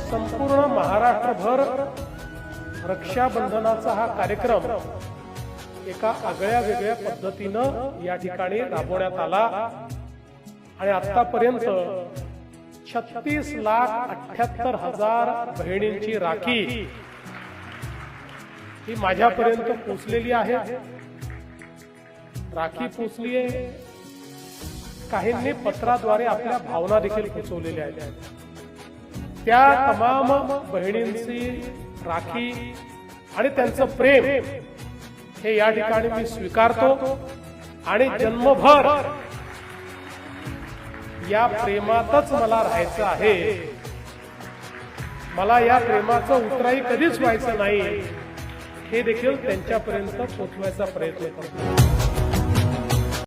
संपूर्ण महाराष्ट्रभर रक्षाबंधनाचा हा कार्यक्रम एका आगळ्या वेगळ्या पद्धतीनं या ठिकाणी राबवण्यात आला आणि आतापर्यंत 36,78,000 बहिणींची राखी ही माझ्यापर्यंत पोचलेली आहे। राखी पोचली आहे, काहींनी पत्राद्वारे आपल्या भावना देखील पोचवलेल्या आहेत। त्या तमाम बहिणींची राखी आणि त्यांचं प्रेम हे या ठिकाणी मी स्वीकारतो आणि जन्मभर या प्रेमातच मला राहायचं आहे। मला या प्रेमाचं उतराई कधीच व्हायचं नाही हे देखील त्यांच्यापर्यंत पोहोचवायचा प्रयत्न करतो।